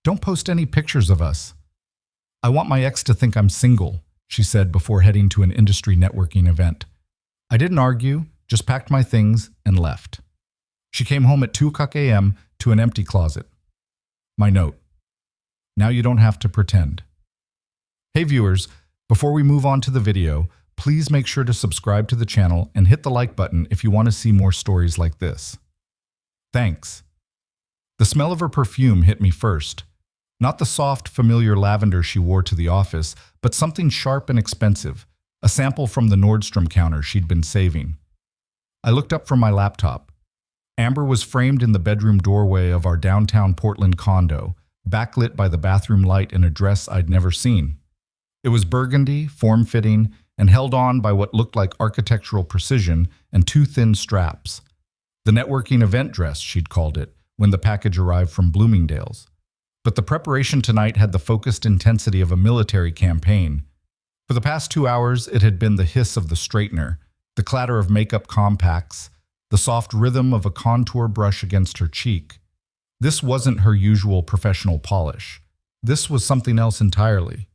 Don't post any pictures of us. I want my ex to think I'm single, she said before heading to an industry networking event. I didn't argue, just packed my things and left. She came home at 2 a.m. to an empty closet. My note: now you don't have to pretend. Hey viewers, before we move on to the video, please make sure to subscribe to the channel and hit the like button if you want to see more stories like this. Thanks. The smell of her perfume hit me first. Not the soft, familiar lavender she wore to the office, but something sharp and expensive, a sample from the Nordstrom counter she'd been saving. I looked up from my laptop. Amber was framed in the bedroom doorway of our downtown Portland condo, backlit by the bathroom light in a dress I'd never seen. It was burgundy, form-fitting, and held on by what looked like architectural precision and two thin straps. The networking event dress, she'd called it, when the package arrived from Bloomingdale's. But the preparation tonight had the focused intensity of a military campaign. For the past 2 hours, it had been the hiss of the straightener, the clatter of makeup compacts, the soft rhythm of a contour brush against her cheek. This wasn't her usual professional polish. This was something else entirely.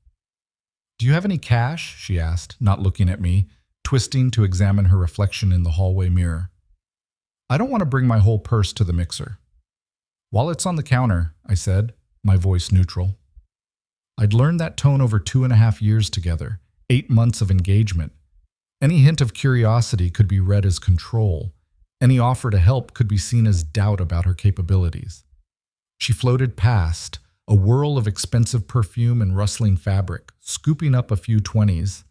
"Do you have any cash?" she asked, not looking at me, twisting to examine her reflection in the hallway mirror. "I don't want to bring my whole purse to the mixer." "Wallet's on the counter," I said, my voice neutral. I'd learned that tone over 2.5 years together, 8 months of engagement. Any hint of curiosity could be read as control. Any offer to help could be seen as doubt about her capabilities. She floated past, a whirl of expensive perfume and rustling fabric, scooping up a few 20s.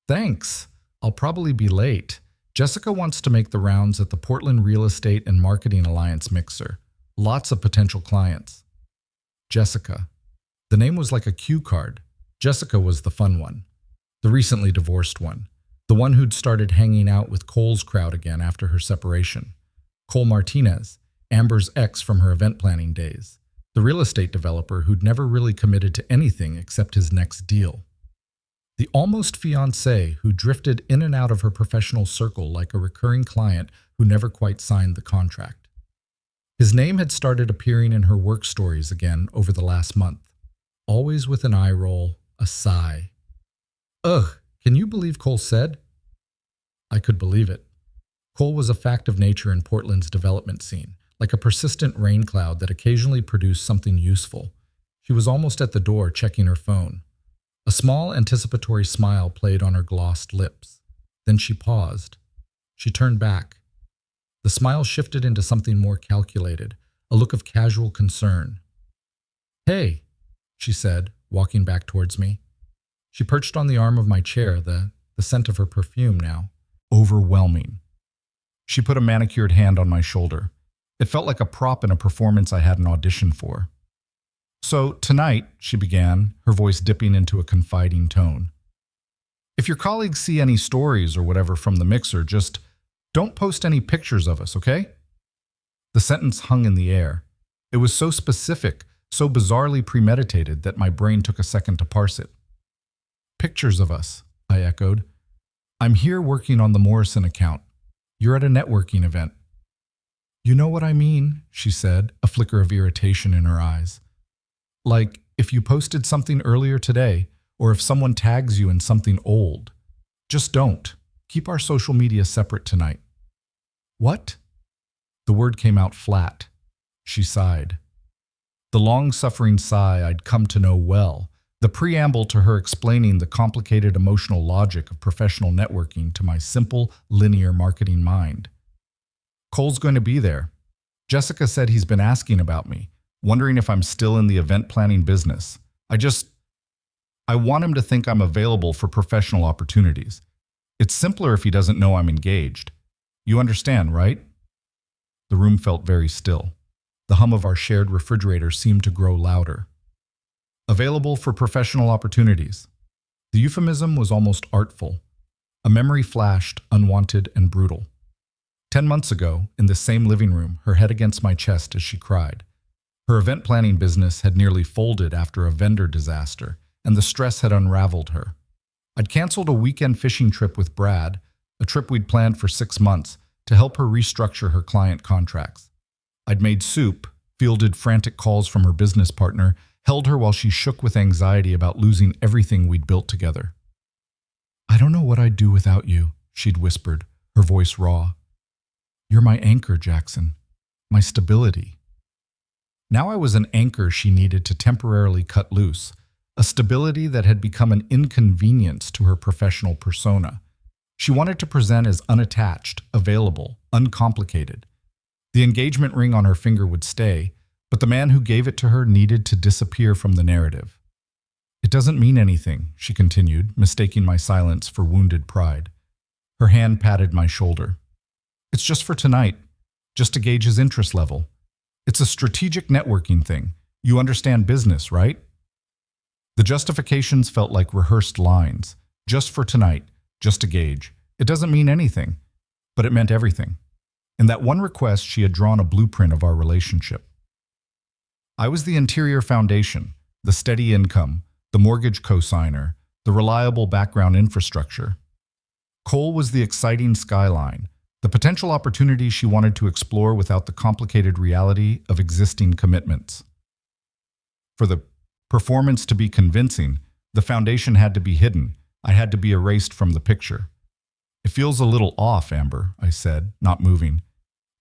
"Thanks. I'll probably be late. Jessica wants to make the rounds at the Portland Real Estate and Marketing Alliance mixer. Lots of potential clients." Jessica. The name was like a cue card. Jessica was the fun one, the recently divorced one, the one who'd started hanging out with Cole's crowd again after her separation. Cole Martinez, Amber's ex from her event planning days, the real estate developer who'd never really committed to anything except his next deal. The almost fiancé who drifted in and out of her professional circle like a recurring client who never quite signed the contract. His name had started appearing in her work stories again over the last month, always with an eye roll, a sigh. "Ugh, can you believe Cole said?" I could believe it. Cole was a fact of nature in Portland's development scene, like a persistent rain cloud that occasionally produced something useful. She was almost at the door checking her phone. A small anticipatory smile played on her glossed lips. Then she paused. She turned back. The smile shifted into something more calculated, a look of casual concern. "Hey," she said, walking back towards me. She perched on the arm of my chair, the scent of her perfume now overwhelming. She put a manicured hand on my shoulder. It felt like a prop in a performance I hadn't auditioned for. "So, tonight," she began, her voice dipping into a confiding tone. "If your colleagues see any stories or whatever from the mixer, just don't post any pictures of us, okay?" The sentence hung in the air. It was so specific, so bizarrely premeditated that my brain took a second to parse it. "Pictures of us," I echoed. "I'm here working on the Morrison account. You're at a networking event." "You know what I mean," she said, a flicker of irritation in her eyes. "Like if you posted something earlier today, or if someone tags you in something old. Just don't. Keep our social media separate tonight." "What?" The word came out flat. She sighed. The long-suffering sigh I'd come to know well, the preamble to her explaining the complicated emotional logic of professional networking to my simple, linear marketing mind. "Cole's going to be there. Jessica said he's been asking about me, wondering if I'm still in the event planning business. I want him to think I'm available for professional opportunities. It's simpler if he doesn't know I'm engaged. You understand, right?" The room felt very still. The hum of our shared refrigerator seemed to grow louder. Available for professional opportunities. The euphemism was almost artful. A memory flashed, unwanted and brutal. 10 months ago, in the same living room, her head against my chest as she cried. Her event planning business had nearly folded after a vendor disaster, and the stress had unraveled her. I'd canceled a weekend fishing trip with Brad, a trip we'd planned for 6 months, to help her restructure her client contracts. I'd made soup, fielded frantic calls from her business partner, held her while she shook with anxiety about losing everything we'd built together. "I don't know what I'd do without you," she'd whispered, her voice raw. "You're my anchor, Jackson. My stability." Now I was an anchor she needed to temporarily cut loose, a stability that had become an inconvenience to her professional persona. She wanted to present as unattached, available, uncomplicated. The engagement ring on her finger would stay, but the man who gave it to her needed to disappear from the narrative. "It doesn't mean anything," she continued, mistaking my silence for wounded pride. Her hand patted my shoulder. "It's just for tonight, just to gauge his interest level. It's a strategic networking thing. You understand business, right?" The justifications felt like rehearsed lines. Just for tonight, just to gauge. It doesn't mean anything, but it meant everything. In that one request, she had drawn a blueprint of our relationship. I was the interior foundation, the steady income, the mortgage cosigner, the reliable background infrastructure. Cole was the exciting skyline, the potential opportunity she wanted to explore without the complicated reality of existing commitments. For the performance to be convincing, the foundation had to be hidden. I had to be erased from the picture. "It feels a little off, Amber," I said, not moving.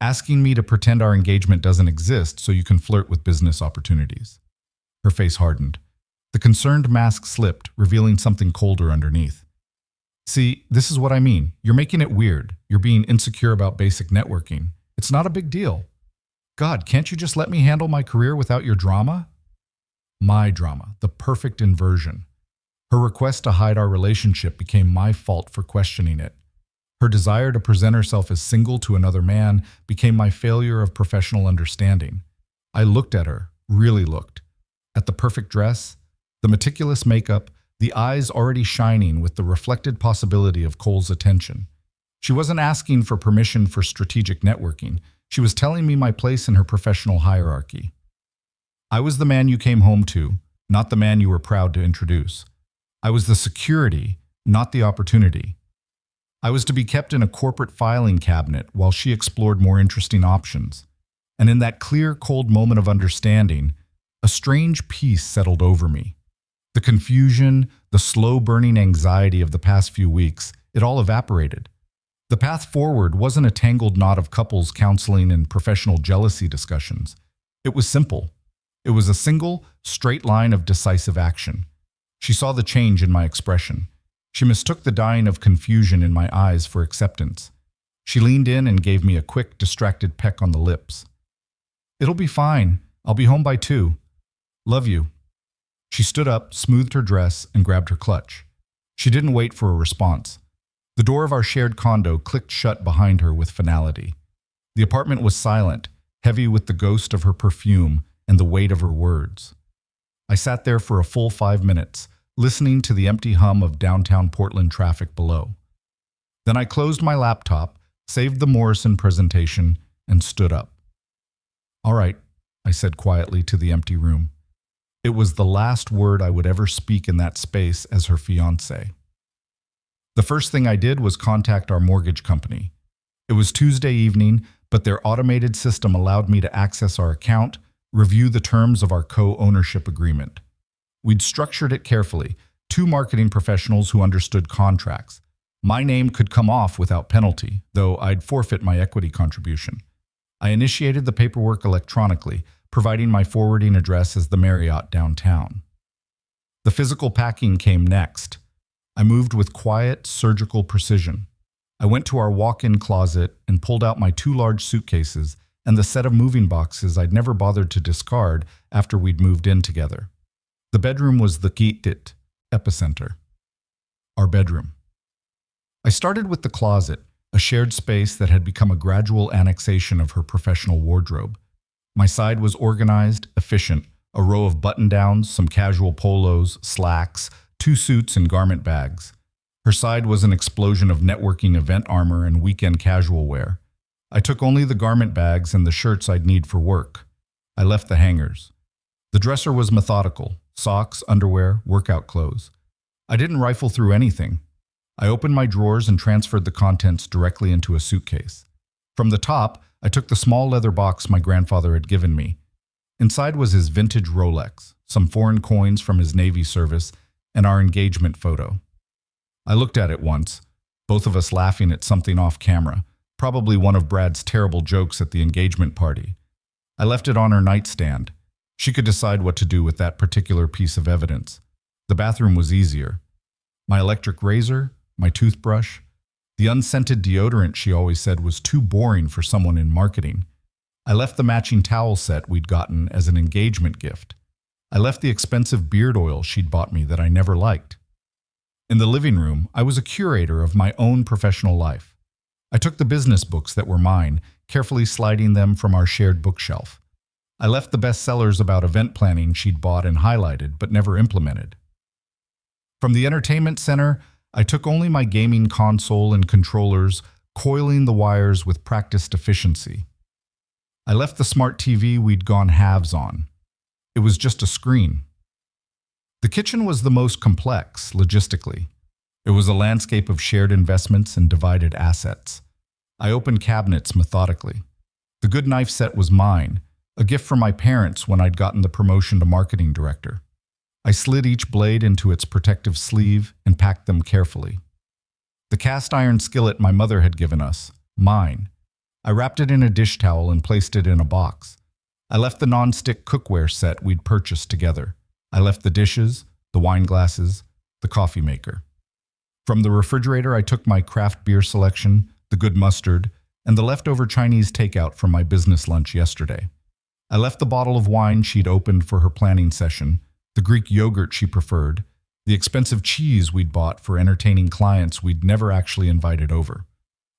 "Asking me to pretend our engagement doesn't exist so you can flirt with business opportunities." Her face hardened. The concerned mask slipped, revealing something colder underneath. "See, this is what I mean. You're making it weird. You're being insecure about basic networking. It's not a big deal. God, can't you just let me handle my career without your drama?" My drama, the perfect inversion. Her request to hide our relationship became my fault for questioning it. Her desire to present herself as single to another man became my failure of professional understanding. I looked at her, really looked. At the perfect dress, the meticulous makeup, the eyes already shining with the reflected possibility of Cole's attention. She wasn't asking for permission for strategic networking. She was telling me my place in her professional hierarchy. I was the man you came home to, not the man you were proud to introduce. I was the security, not the opportunity. I was to be kept in a corporate filing cabinet while she explored more interesting options. And in that clear, cold moment of understanding, a strange peace settled over me. The confusion, the slow-burning anxiety of the past few weeks, it all evaporated. The path forward wasn't a tangled knot of couples counseling and professional jealousy discussions. It was simple. It was a single, straight line of decisive action. She saw the change in my expression. She mistook the dying of confusion in my eyes for acceptance. She leaned in and gave me a quick, distracted peck on the lips. "It'll be fine. I'll be home by 2. Love you." She stood up, smoothed her dress, and grabbed her clutch. She didn't wait for a response. The door of our shared condo clicked shut behind her with finality. The apartment was silent, heavy with the ghost of her perfume and the weight of her words. I sat there for a full 5 minutes, listening to the empty hum of downtown Portland traffic below. Then I closed my laptop, saved the Morrison presentation, and stood up. "All right," I said quietly to the empty room. It was the last word I would ever speak in that space as her fiancé. The first thing I did was contact our mortgage company. It was Tuesday evening, but their automated system allowed me to access our account, review the terms of our co-ownership agreement. We'd structured it carefully, 2 marketing professionals who understood contracts. My name could come off without penalty, though I'd forfeit my equity contribution. I initiated the paperwork electronically, providing my forwarding address as the Marriott downtown. The physical packing came next. I moved with quiet, surgical precision. I went to our walk-in closet and pulled out my 2 large suitcases and the set of moving boxes I'd never bothered to discard after we'd moved in together. The bedroom was the Gitit epicenter. Our bedroom. I started with the closet, a shared space that had become a gradual annexation of her professional wardrobe. My side was organized, efficient, a row of button-downs, some casual polos, slacks, 2 suits and garment bags. Her side was an explosion of networking event armor and weekend casual wear. I took only the garment bags and the shirts I'd need for work. I left the hangers. The dresser was methodical, socks, underwear, workout clothes. I didn't rifle through anything. I opened my drawers and transferred the contents directly into a suitcase. From the top, I took the small leather box my grandfather had given me. Inside was his vintage Rolex, some foreign coins from his Navy service, and our engagement photo. I looked at it once, both of us laughing at something off camera, probably one of Brad's terrible jokes at the engagement party. I left it on her nightstand. She could decide what to do with that particular piece of evidence. The bathroom was easier. My electric razor, my toothbrush, the unscented deodorant she always said was too boring for someone in marketing. I left the matching towel set we'd gotten as an engagement gift. I left the expensive beard oil she'd bought me that I never liked. In the living room, I was a curator of my own professional life. I took the business books that were mine, carefully sliding them from our shared bookshelf. I left the bestsellers about event planning she'd bought and highlighted but never implemented. From the entertainment center, I took only my gaming console and controllers, coiling the wires with practiced efficiency. I left the smart TV we'd gone halves on. It was just a screen. The kitchen was the most complex, logistically. It was a landscape of shared investments and divided assets. I opened cabinets methodically. The good knife set was mine, a gift from my parents when I'd gotten the promotion to marketing director. I slid each blade into its protective sleeve and packed them carefully. The cast iron skillet my mother had given us, mine. I wrapped it in a dish towel and placed it in a box. I left the non-stick cookware set we'd purchased together. I left the dishes, the wine glasses, the coffee maker. From the refrigerator, I took my craft beer selection, the good mustard, and the leftover Chinese takeout from my business lunch yesterday. I left the bottle of wine she'd opened for her planning session, the Greek yogurt she preferred, the expensive cheese we'd bought for entertaining clients we'd never actually invited over.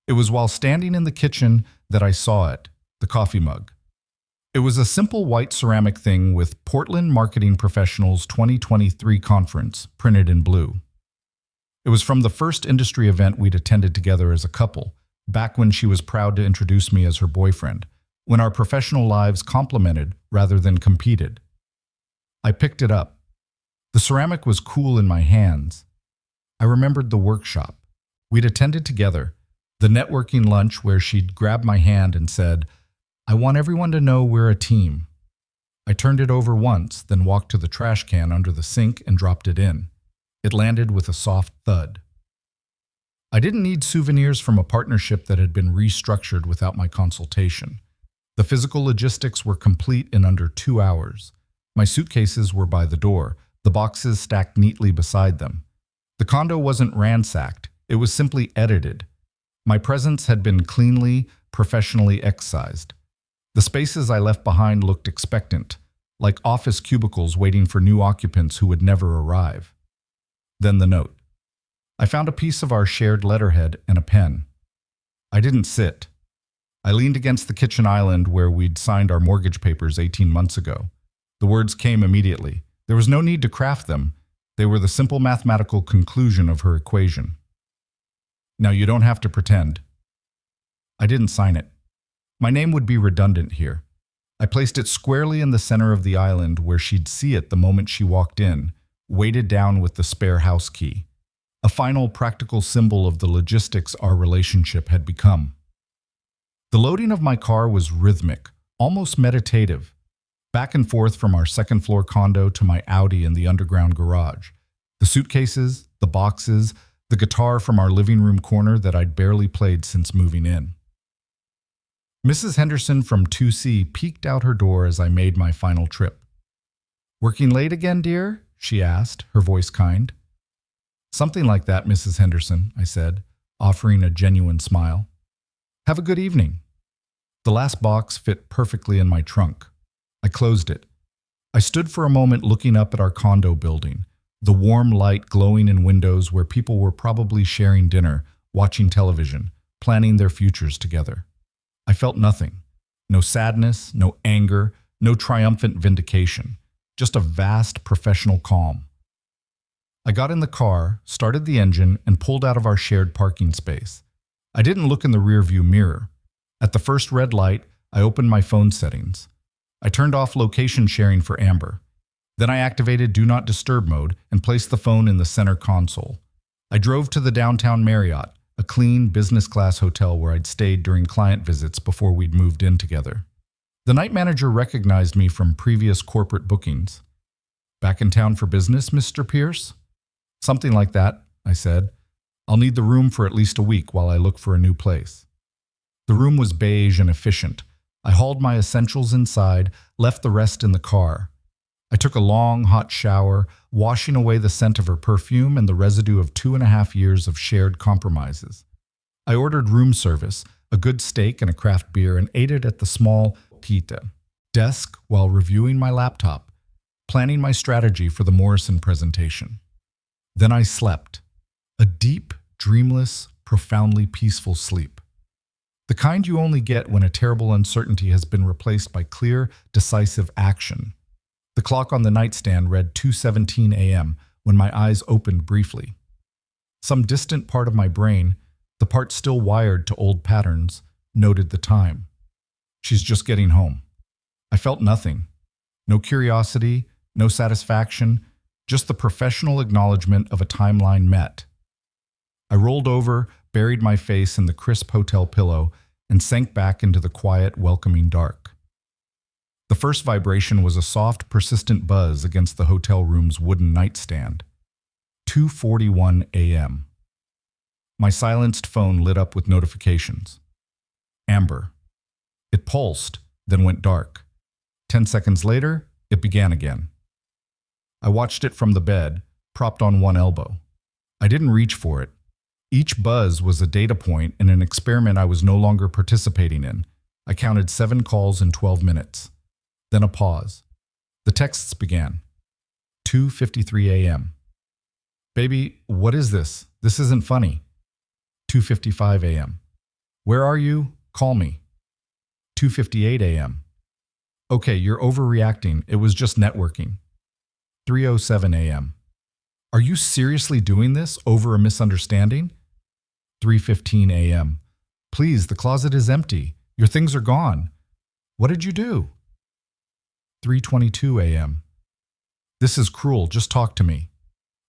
It was while standing in the kitchen that I saw it, the coffee mug. It was a simple white ceramic thing with Portland Marketing Professionals 2023 conference printed in blue. It was from the first industry event we'd attended together as a couple, back when she was proud to introduce me as her boyfriend, when our professional lives complemented rather than competed. I picked it up. The ceramic was cool in my hands. I remembered the workshop we'd attended together, the networking lunch where she'd grabbed my hand and said, "I want everyone to know we're a team." I turned it over once, then walked to the trash can under the sink and dropped it in. It landed with a soft thud. I didn't need souvenirs from a partnership that had been restructured without my consultation. The physical logistics were complete in under 2 hours. My suitcases were by the door, the boxes stacked neatly beside them. The condo wasn't ransacked, it was simply edited. My presence had been cleanly, professionally excised. The spaces I left behind looked expectant, like office cubicles waiting for new occupants who would never arrive. Then the note. I found a piece of our shared letterhead and a pen. I didn't sit. I leaned against the kitchen island where we'd signed our mortgage papers 18 months ago. The words came immediately. There was no need to craft them. They were the simple mathematical conclusion of her equation. Now you don't have to pretend. I didn't sign it. My name would be redundant here. I placed it squarely in the center of the island where she'd see it the moment she walked in, weighted down with the spare house key. A final practical symbol of the logistics our relationship had become. The loading of my car was rhythmic, almost meditative, back and forth from our second-floor condo to my Audi in the underground garage. The suitcases, the boxes, the guitar from our living room corner that I'd barely played since moving in. Mrs. Henderson from 2C peeked out her door as I made my final trip. "Working late again, dear?" she asked, her voice kind. "Something like that, Mrs. Henderson," I said, offering a genuine smile. "Have a good evening." The last box fit perfectly in my trunk. I closed it. I stood for a moment looking up at our condo building, the warm light glowing in windows where people were probably sharing dinner, watching television, planning their futures together. I felt nothing. No sadness, no anger, no triumphant vindication. Just a vast professional calm. I got in the car, started the engine, and pulled out of our shared parking space. I didn't look in the rearview mirror. At the first red light, I opened my phone settings. I turned off location sharing for Amber. Then I activated Do Not Disturb mode and placed the phone in the center console. I drove to the downtown Marriott, a clean, business-class hotel where I'd stayed during client visits before we'd moved in together. The night manager recognized me from previous corporate bookings. "Back in town for business, Mr. Pierce?" "Something like that," I said. "I'll need the room for at least a week while I look for a new place." The room was beige and efficient. I hauled my essentials inside, left the rest in the car. I took a long, hot shower, washing away the scent of her perfume and the residue of 2.5 years of shared compromises. I ordered room service, a good steak and a craft beer, and ate it at the small pita desk while reviewing my laptop, planning my strategy for the Morrison presentation. Then I slept. A deep, dreamless, profoundly peaceful sleep. The kind you only get when a terrible uncertainty has been replaced by clear, decisive action. The clock on the nightstand read 2:17 a.m. when my eyes opened briefly. Some distant part of my brain, the part still wired to old patterns, noted the time. She's just getting home. I felt nothing. No curiosity, no satisfaction, just the professional acknowledgement of a timeline met. I rolled over, buried my face in the crisp hotel pillow, and sank back into the quiet, welcoming dark. The first vibration was a soft, persistent buzz against the hotel room's wooden nightstand. 2:41 a.m. My silenced phone lit up with notifications. Amber. It pulsed, then went dark. 10 seconds later, it began again. I watched it from the bed, propped on one elbow. I didn't reach for it. Each buzz was a data point in an experiment I was no longer participating in. I counted 7 calls in 12 minutes. Then a pause. The texts began. 2:53 a.m. "Baby, what is this? This isn't funny." 2:55 a.m. "Where are you? Call me." 2:58 a.m. "Okay, you're overreacting. It was just networking." 3:07 a.m. "Are you seriously doing this over a misunderstanding?" 3:15 a.m. "Please, the closet is empty. Your things are gone. What did you do?" 3:22 a.m. "This is cruel. Just talk to me."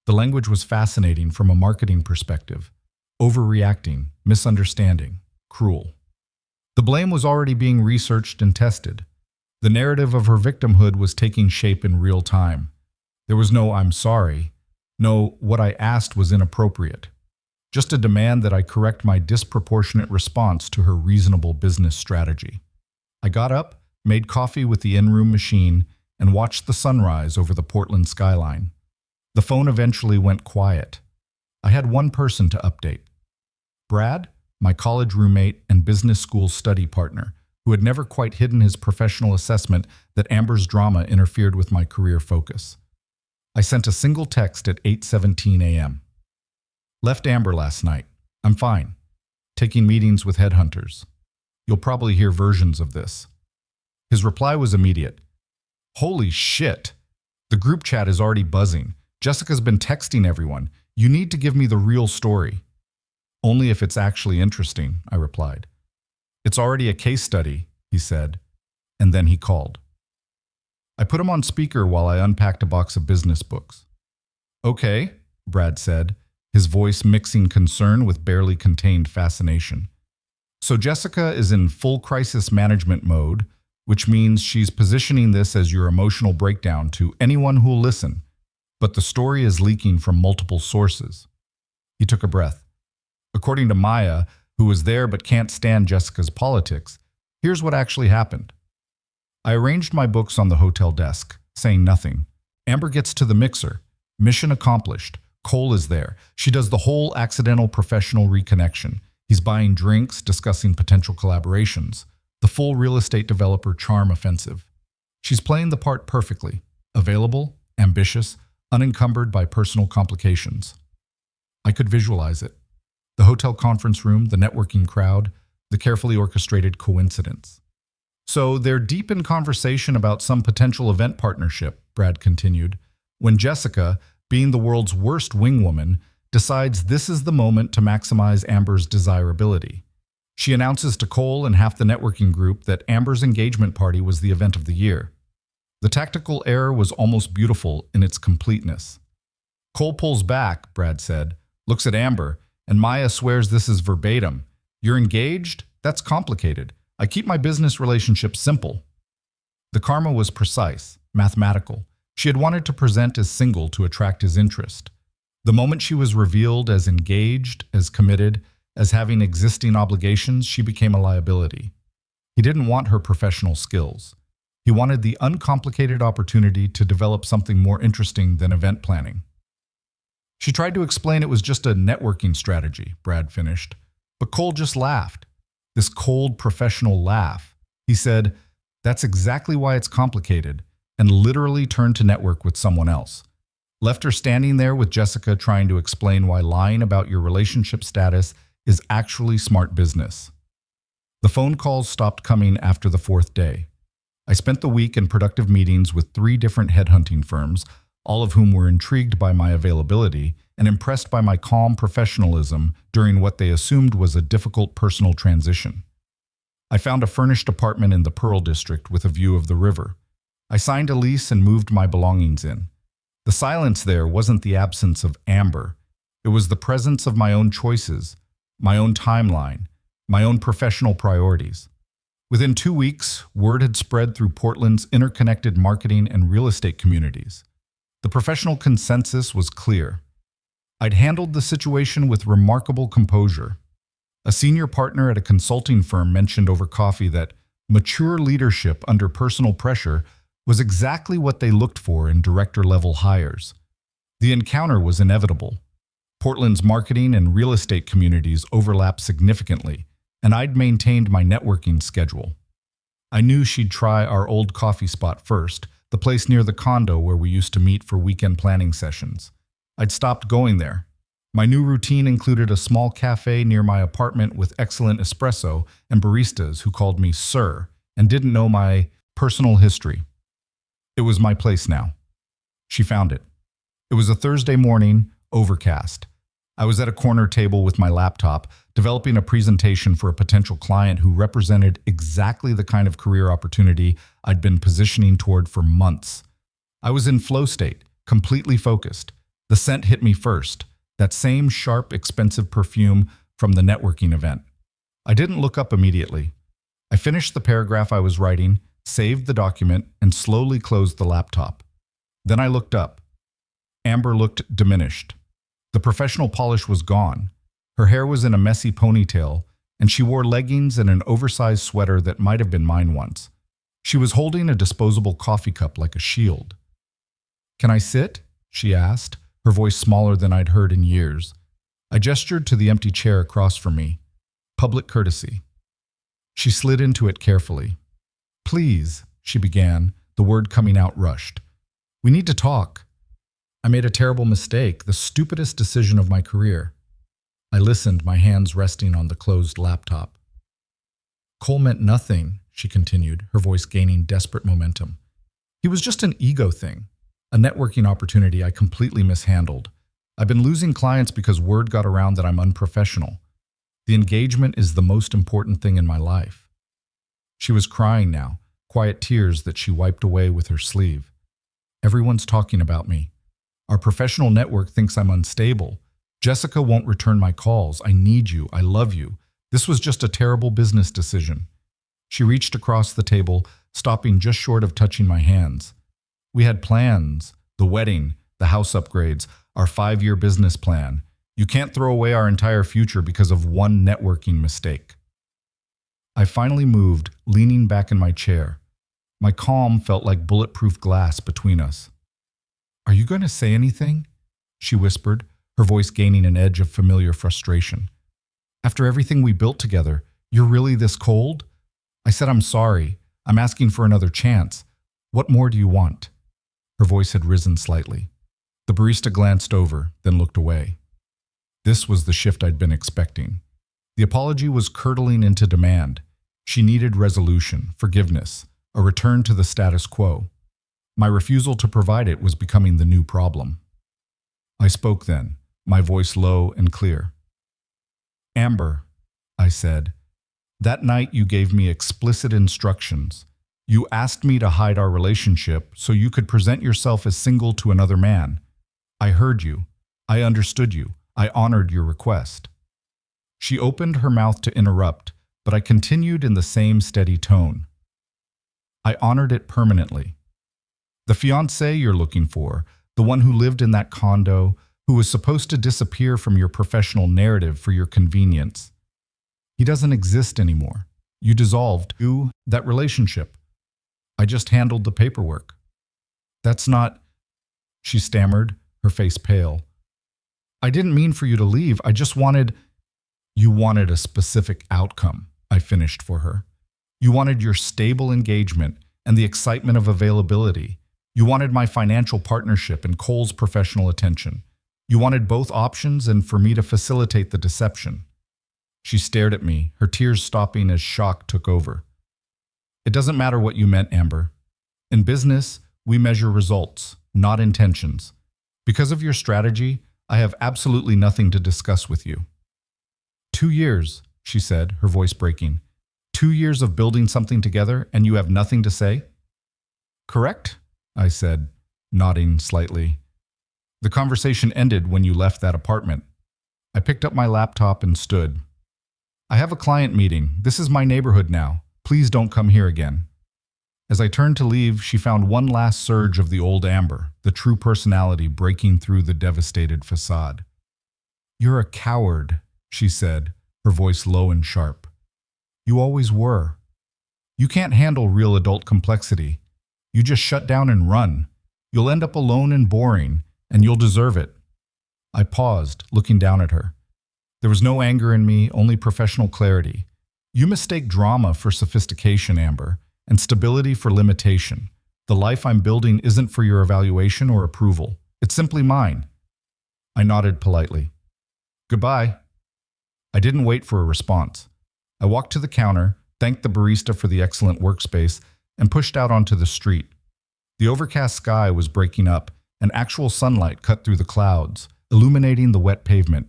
The language was fascinating from a marketing perspective. Overreacting, misunderstanding, cruel. The blame was already being researched and tested. The narrative of her victimhood was taking shape in real time. There was no "I'm sorry." No, what I asked was inappropriate. Just a demand that I correct my disproportionate response to her reasonable business strategy. I got up, made coffee with the in-room machine, and watched the sunrise over the Portland skyline. The phone eventually went quiet. I had one person to update. Brad, my college roommate and business school study partner, who had never quite hidden his professional assessment that Amber's drama interfered with my career focus. I sent a single text at 8:17 a.m. "Left Amber last night. I'm fine. Taking meetings with headhunters. You'll probably hear versions of this." His reply was immediate. "Holy shit! The group chat is already buzzing. Jessica's been texting everyone. You need to give me the real story." "Only if it's actually interesting," I replied. "It's already a case study," he said, and then he called. I put him on speaker while I unpacked a box of business books. "Okay," Brad said, his voice mixing concern with barely contained fascination. "So Jessica is in full crisis management mode, which means she's positioning this as your emotional breakdown to anyone who'll listen, but the story is leaking from multiple sources." He took a breath. "According to Maya, who was there but can't stand Jessica's politics, here's what actually happened." I arranged my books on the hotel desk, saying nothing. Amber gets to the mixer. Mission accomplished. Cole is there. She does the whole accidental professional reconnection. He's buying drinks, discussing potential collaborations. The full real estate developer charm offensive. She's playing the part perfectly. Available, ambitious, unencumbered by personal complications. I could visualize it. The hotel conference room, the networking crowd, the carefully orchestrated coincidence. "So they're deep in conversation about some potential event partnership," Brad continued, "when Jessica, being the world's worst wingwoman, decides this is the moment to maximize Amber's desirability. She announces to Cole and half the networking group that Amber's engagement party was the event of the year. The tactical error was almost beautiful in its completeness. Cole pulls back," Brad said, looks at Amber, and Maya swears this is verbatim. "You're engaged? That's complicated. I keep my business relationships simple." The karma was precise, mathematical. She had wanted to present as single to attract his interest. The moment she was revealed as engaged, as committed, as having existing obligations, she became a liability. He didn't want her professional skills. He wanted the uncomplicated opportunity to develop something more interesting than event planning. She tried to explain it was just a networking strategy, Brad finished. But Cole just laughed. This cold, professional laugh. He said, "That's exactly why it's complicated," and literally turned to network with someone else. Left her standing there with Jessica trying to explain why lying about your relationship status is actually smart business. The phone calls stopped coming after the fourth day. I spent the week in productive meetings with 3 different headhunting firms, all of whom were intrigued by my availability and impressed by my calm professionalism during what they assumed was a difficult personal transition. I found a furnished apartment in the Pearl District with a view of the river. I signed a lease and moved my belongings in. The silence there wasn't the absence of Amber. It was the presence of my own choices, my own timeline, my own professional priorities. Within 2 weeks, word had spread through Portland's interconnected marketing and real estate communities. The professional consensus was clear. I'd handled the situation with remarkable composure. A senior partner at a consulting firm mentioned over coffee that mature leadership under personal pressure was exactly what they looked for in director-level hires. The encounter was inevitable. Portland's marketing and real estate communities overlap significantly, and I'd maintained my networking schedule. I knew she'd try our old coffee spot first, the place near the condo where we used to meet for weekend planning sessions. I'd stopped going there. My new routine included a small cafe near my apartment with excellent espresso and baristas who called me Sir and didn't know my personal history. It was my place now. She found it. It was a Thursday morning, overcast. I was at a corner table with my laptop, developing a presentation for a potential client who represented exactly the kind of career opportunity I'd been positioning toward for months. I was in flow state, completely focused. The scent hit me first, that same sharp, expensive perfume from the networking event. I didn't look up immediately. I finished the paragraph I was writing, saved the document, and slowly closed the laptop. Then I looked up. Amber looked diminished. The professional polish was gone. Her hair was in a messy ponytail, and she wore leggings and an oversized sweater that might have been mine once. She was holding a disposable coffee cup like a shield. "Can I sit?" she asked, her voice smaller than I'd heard in years. I gestured to the empty chair across from me. Public courtesy. She slid into it carefully. "Please," she began, the word coming out rushed. "We need to talk. I made a terrible mistake, the stupidest decision of my career." I listened, my hands resting on the closed laptop. "Cole meant nothing," she continued, her voice gaining desperate momentum. "He was just an ego thing, a networking opportunity I completely mishandled. I've been losing clients because word got around that I'm unprofessional. The engagement is the most important thing in my life." She was crying now, quiet tears that she wiped away with her sleeve. "Everyone's talking about me. Our professional network thinks I'm unstable. Jessica won't return my calls. I need you. I love you. This was just a terrible business decision." She reached across the table, stopping just short of touching my hands. "We had plans, the wedding, the house upgrades, our 5-year business plan. You can't throw away our entire future because of one networking mistake." I finally moved, leaning back in my chair. My calm felt like bulletproof glass between us. "Are you going to say anything?" she whispered, her voice gaining an edge of familiar frustration. "After everything we built together, you're really this cold?" I said, "I'm sorry. I'm asking for another chance. What more do you want?" Her voice had risen slightly. The barista glanced over, then looked away. This was the shift I'd been expecting. The apology was curdling into demand. She needed resolution, forgiveness, a return to the status quo. My refusal to provide it was becoming the new problem. I spoke then, my voice low and clear. "Amber," I said, "that night you gave me explicit instructions. You asked me to hide our relationship so you could present yourself as single to another man. I heard you. I understood you. I honored your request." She opened her mouth to interrupt, but I continued in the same steady tone. I honored it permanently. The fiancé you're looking for, the one who lived in that condo, who was supposed to disappear from your professional narrative for your convenience. He doesn't exist anymore. You dissolved that relationship. I just handled the paperwork. That's not, she stammered, her face pale. I didn't mean for you to leave. I just wanted, you wanted a specific outcome, I finished for her. You wanted your stable engagement and the excitement of availability. You wanted my financial partnership and Cole's professional attention. You wanted both options and for me to facilitate the deception. She stared at me, her tears stopping as shock took over. It doesn't matter what you meant, Amber. In business, we measure results, not intentions. Because of your strategy, I have absolutely nothing to discuss with you. 2 years, she said, her voice breaking. 2 years of building something together and you have nothing to say? Correct? I said, nodding slightly. The conversation ended when you left that apartment. I picked up my laptop and stood. I have a client meeting. This is my neighborhood now. Please don't come here again. As I turned to leave, she found one last surge of the old Amber, the true personality breaking through the devastated facade. You're a coward, she said, her voice low and sharp. You always were. You can't handle real adult complexity. You just shut down and run. You'll end up alone and boring, and you'll deserve it. I paused, looking down at her. There was no anger in me, only professional clarity. You mistake drama for sophistication, Amber, and stability for limitation. The life I'm building isn't for your evaluation or approval. It's simply mine. I nodded politely. Goodbye. I didn't wait for a response. I walked to the counter, thanked the barista for the excellent workspace, and pushed out onto the street. The overcast sky was breaking up, and actual sunlight cut through the clouds, illuminating the wet pavement.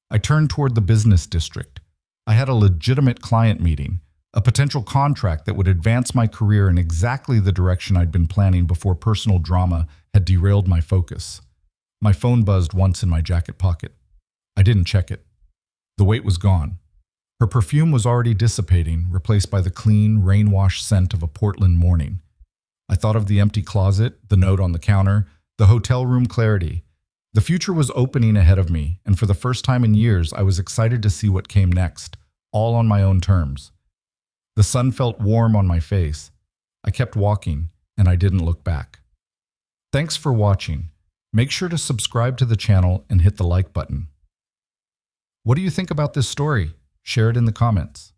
I turned toward the business district. I had a legitimate client meeting, a potential contract that would advance my career in exactly the direction I'd been planning before personal drama had derailed my focus. My phone buzzed once in my jacket pocket. I didn't check it. The weight was gone. Her perfume was already dissipating, replaced by the clean, rain-washed scent of a Portland morning. I thought of the empty closet, the note on the counter, the hotel room clarity. The future was opening ahead of me, and for the first time in years, I was excited to see what came next, all on my own terms. The sun felt warm on my face. I kept walking, and I didn't look back. Thanks for watching. Make sure to subscribe to the channel and hit the like button. What do you think about this story? Share it in the comments.